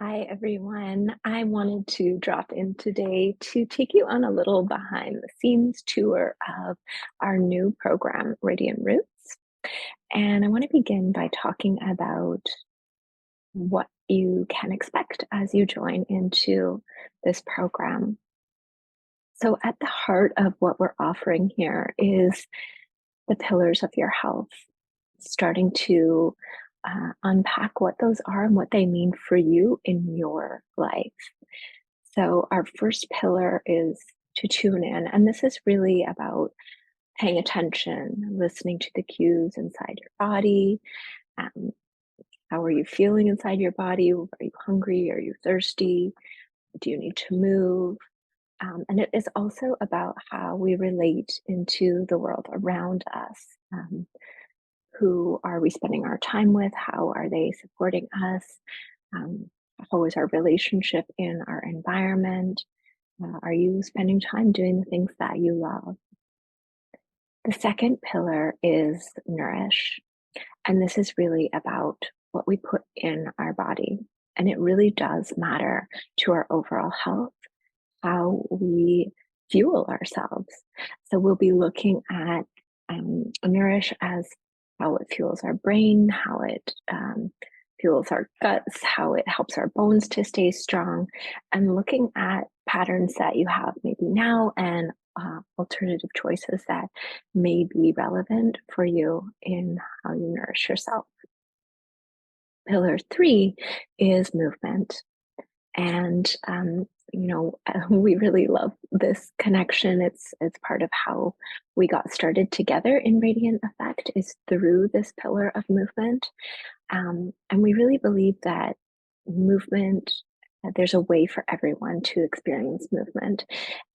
Hi, everyone. I wanted to drop in today to take you on a little behind the scenes tour of our new program, Radiant Roots. And I want to begin by talking about what you can expect as you join into this program. So, at the heart of what we're offering here is the pillars of your health, starting to unpack what those are and what they mean for you in your life. So, our first pillar is to tune in. And this is really about paying attention, listening to the cues inside your body. Um, how are you feeling inside your body? Are you hungry? Are you thirsty? Do you need to move? And it is also about how we relate into the world around us. Who are we spending our time with? How are they supporting us? Um, how is our relationship in our environment? Are you spending time doing the things that you love? The second pillar is nourish. And this is really about what we put in our body. And it really does matter to our overall health, how we fuel ourselves. So we'll be looking at nourish as how it fuels our brain, how it fuels our guts, how it helps our bones to stay strong, and looking at patterns that you have maybe now and alternative choices that may be relevant for you in how you nourish yourself. Pillar three is movement. And we really love this connection. It's part of how we got started together in Radiant Effect is through this pillar of movement. And we really believe that movement, there's a way for everyone to experience movement.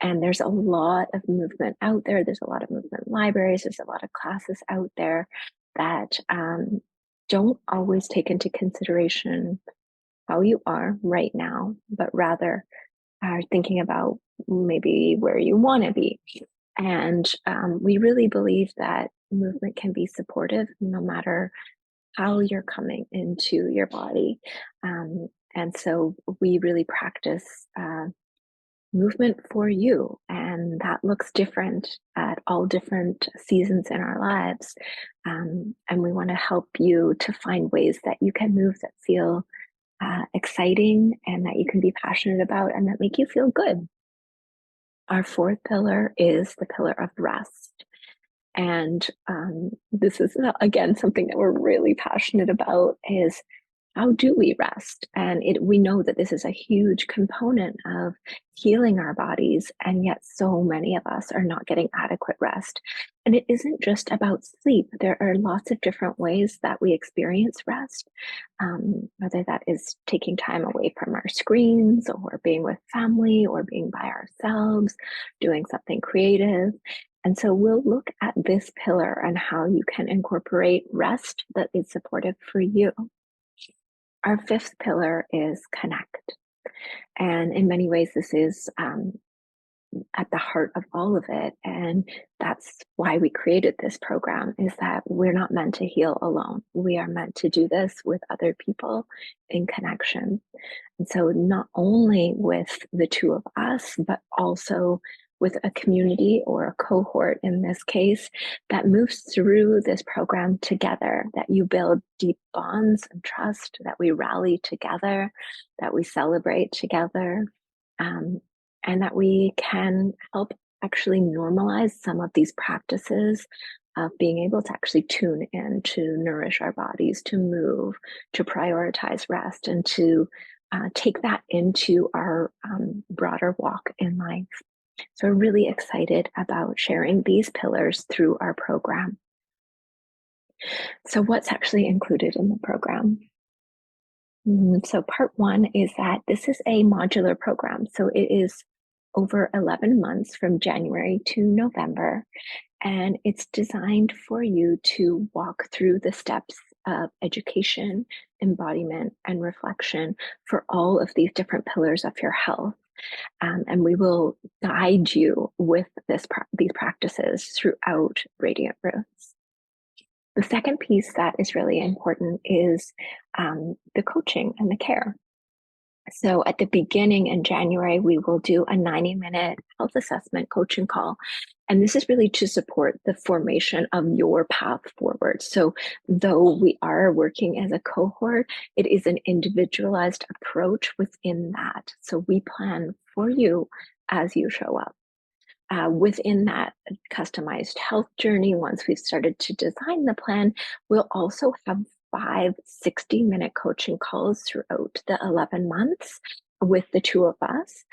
And there's a lot of movement out there. There's a lot of movement libraries. There's a lot of classes out there that don't always take into consideration how you are right now, but rather are thinking about maybe where you want to be. And we really believe that movement can be supportive no matter how you're coming into your body. And so we really practice movement for you, and that looks different at all different seasons in our lives. And we want to help you to find ways that you can move that feel exciting and that you can be passionate about and that make you feel good. Our fourth pillar is the pillar of rest. And this is, again, something that we're really passionate about is how do we rest? And we know that this is a huge component of healing our bodies, and yet so many of us are not getting adequate rest. And it isn't just about sleep. There are lots of different ways that we experience rest, whether that is taking time away from our screens, or being with family, or being by ourselves, doing something creative. And so we'll look at this pillar and how you can incorporate rest that is supportive for you. Our fifth pillar is connect. And in many ways, this is at the heart of all of it. And that's why we created this program, is that we're not meant to heal alone. We are meant to do this with other people in connection. And so not only with the two of us, but also with a community or a cohort in this case that moves through this program together, that you build deep bonds and trust, that we rally together, that we celebrate together, um, and that we can help actually normalize some of these practices of being able to actually tune in to nourish our bodies, to move, to prioritize rest, and to take that into our broader walk in life. So, we're really excited about sharing these pillars through our program. So, what's actually included in the program? So, part one is that this is a modular program. So, it is over 11 months from January to November, and it's designed for you to walk through the steps of education, embodiment, and reflection for all of these different pillars of your health. And we will guide you with these practices throughout Radiant Roots. The second piece that is really important is the coaching and the care. So at the beginning in January, we will do a 90-minute health assessment coaching call. And this is really to support the formation of your path forward. So though we are working as a cohort, it is an individualized approach within that. So we plan for you as you show up. Within that customized health journey, once we've started to design the plan, we'll also have 5 60-minute coaching calls throughout the 11 months with the two of us,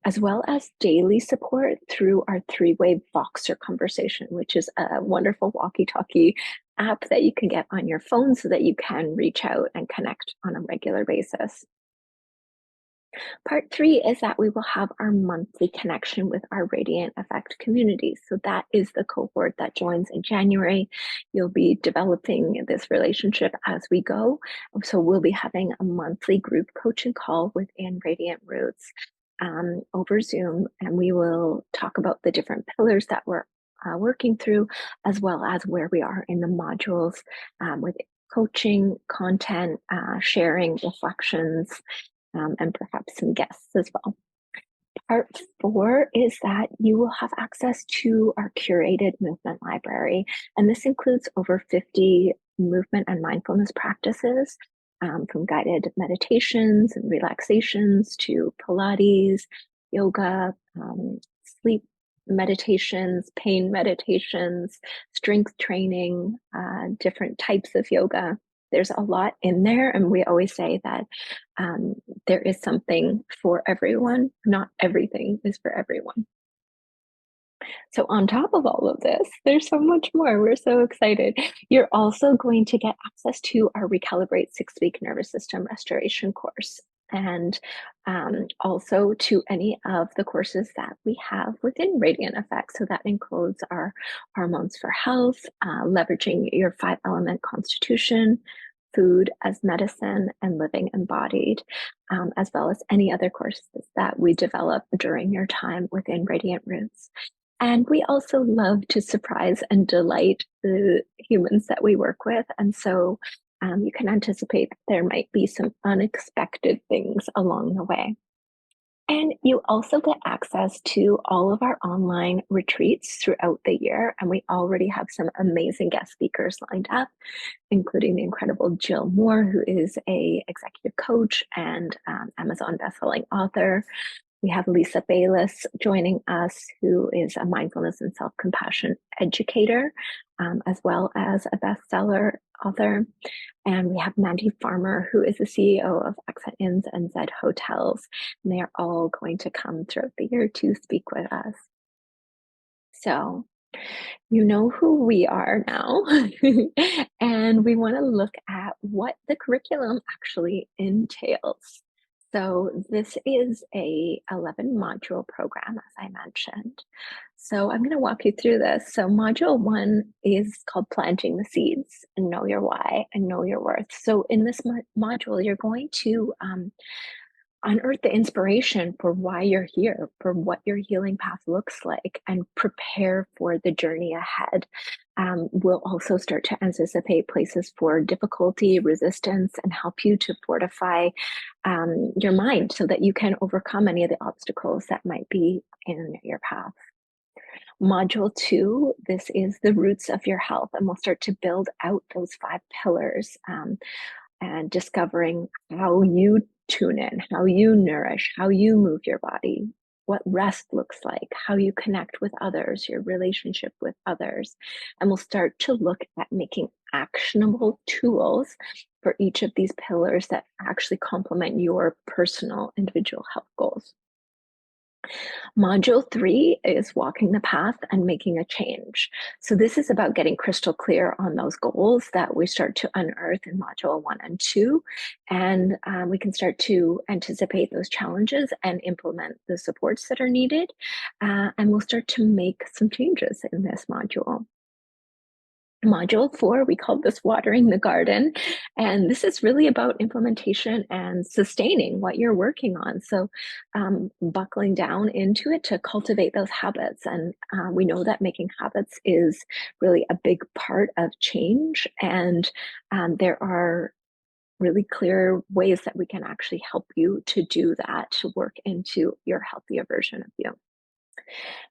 as well as daily support through our three-way Voxer conversation, which is a wonderful walkie-talkie app that you can get on your phone so that you can reach out and connect on a regular basis. Part three is that we will have our monthly connection with our Radiant Effect community. So that is the cohort that joins in January. You'll be developing this relationship as we go. So we'll be having a monthly group coaching call within Radiant Roots over Zoom, and we will talk about the different pillars that we're working through, as well as where we are in the modules with coaching, content, sharing, reflections, and perhaps some guests as well. Part four is that you will have access to our curated movement library, and this includes over 50 movement and mindfulness practices, from guided meditations and relaxations to Pilates, yoga, sleep meditations, pain meditations, strength training, different types of yoga. There's a lot in there, and we always say that there is something for everyone. Not everything is for everyone. So, on top of all of this, there's so much more. We're so excited. You're also going to get access to our Recalibrate 6 Week Nervous System Restoration course, and also to any of the courses that we have within Radiant Effects. So, that includes our Hormones for Health, leveraging your 5 element constitution, food as medicine, and living embodied, as well as any other courses that we develop during your time within Radiant Roots. And we also love to surprise and delight the humans that we work with. And so you can anticipate that there might be some unexpected things along the way. And you also get access to all of our online retreats throughout the year. And we already have some amazing guest speakers lined up, including the incredible Jill Moore, who is a executive coach and Amazon bestselling author. We have Lisa Bayliss joining us, who is a mindfulness and self-compassion educator, as well as a bestseller author. And we have Mandy Farmer, who is the CEO of Accent Inns and Zed Hotels. And they are all going to come throughout the year to speak with us. So you know who we are now. And we want to look at what the curriculum actually entails. So this is a 11 module program, as I mentioned. So I'm going to walk you through this. So module 1 is called Planting the Seeds, and Know Your Why and Know Your Worth. So in this module, you're going to unearth the inspiration for why you're here, for what your healing path looks like, and prepare for the journey ahead. We'll also start to anticipate places for difficulty, resistance, and help you to fortify your mind so that you can overcome any of the obstacles that might be in your path. Module 2, this is the roots of your health, and we'll start to build out those 5 pillars, and discovering how you tune in, how you nourish, how you move your body, what rest looks like, how you connect with others, your relationship with others. And we'll start to look at making actionable tools for each of these pillars that actually complement your personal individual health goals. Module 3 is walking the path and making a change. So this is about getting crystal clear on those goals that we start to unearth in module 1 and 2. And we can start to anticipate those challenges and implement the supports that are needed. And we'll start to make some changes in this module. Module 4, we call this Watering the Garden. And this is really about implementation and sustaining what you're working on. So buckling down into it to cultivate those habits. And we know that making habits is really a big part of change. And there are really clear ways that we can actually help you to do that, to work into your healthier version of you.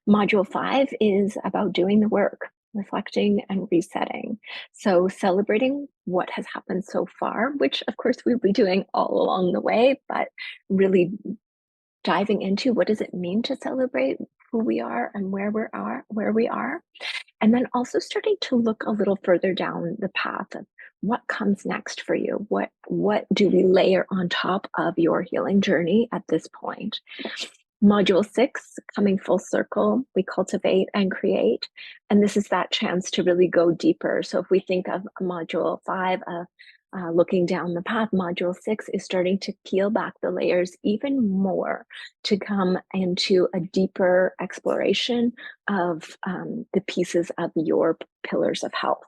Module 5 is about doing the work, reflecting and resetting. So, celebrating what has happened so far, which of course we'll be doing all along the way, but really diving into what does it mean to celebrate who we are and where we are, and then also starting to look a little further down the path of what comes next for you. What do we layer on top of your healing journey at this point? Module 6, coming full circle, we cultivate and create. And this is that chance to really go deeper. So if we think of module 5 of looking down the path, module 6 is starting to peel back the layers even more to come into a deeper exploration of the pieces of your pillars of health.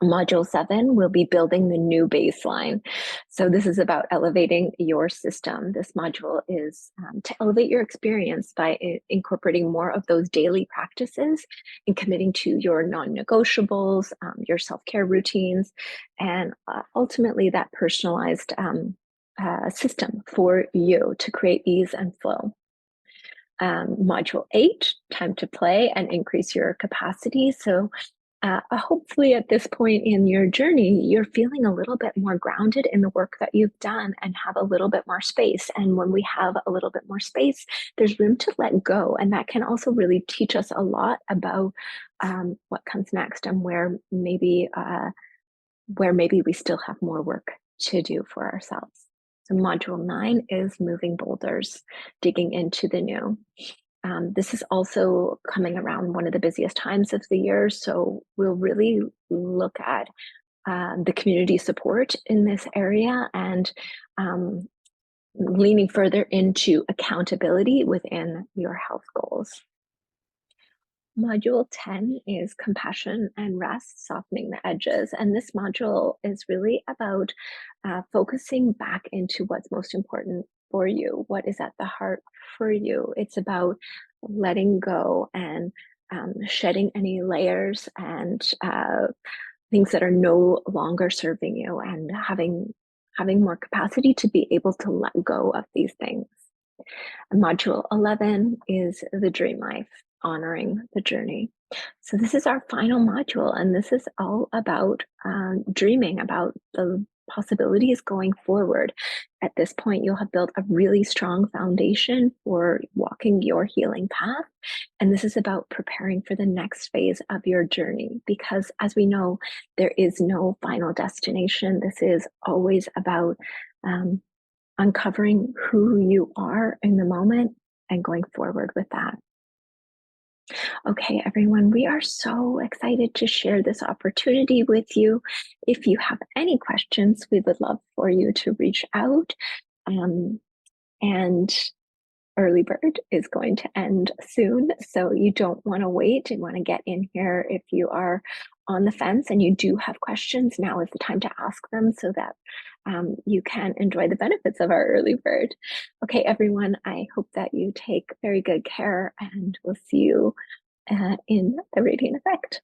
Module 7 will be building the new baseline. So, this is about elevating your system. This module is to elevate your experience by incorporating more of those daily practices and committing to your non negotiables, your self care routines, and ultimately that personalized system for you to create ease and flow. Module 8, time to play and increase your capacity. So, hopefully, at this point in your journey, you're feeling a little bit more grounded in the work that you've done and have a little bit more space. And when we have a little bit more space, there's room to let go. And that can also really teach us a lot about what comes next and where maybe we still have more work to do for ourselves. So, module 9 is moving boulders, digging into the new. This is also coming around one of the busiest times of the year. So, we'll really look at the community support in this area and leaning further into accountability within your health goals. Module 10 is compassion and rest, softening the edges. And this module is really about focusing back into what's most important for you, what is at the heart for you. It's about letting go and shedding any layers and things that are no longer serving you, and having more capacity to be able to let go of these things. Module 11 is the dream life, honoring the journey. So, this is our final module, and this is all about dreaming about the possibilities going forward. At this point, you'll have built a really strong foundation for walking your healing path. And this is about preparing for the next phase of your journey, because as we know, there is no final destination. This is always about uncovering who you are in the moment and going forward with that. Okay, everyone, we are so excited to share this opportunity with you. If you have any questions, we would love for you to reach out. And early bird is going to end soon, so you don't want to wait. You want to get in here. If you are on the fence and you do have questions, now is the time to ask them so that you can enjoy the benefits of our early bird. Okay, everyone, I hope that you take very good care, and we'll see you in the Radiant Effect.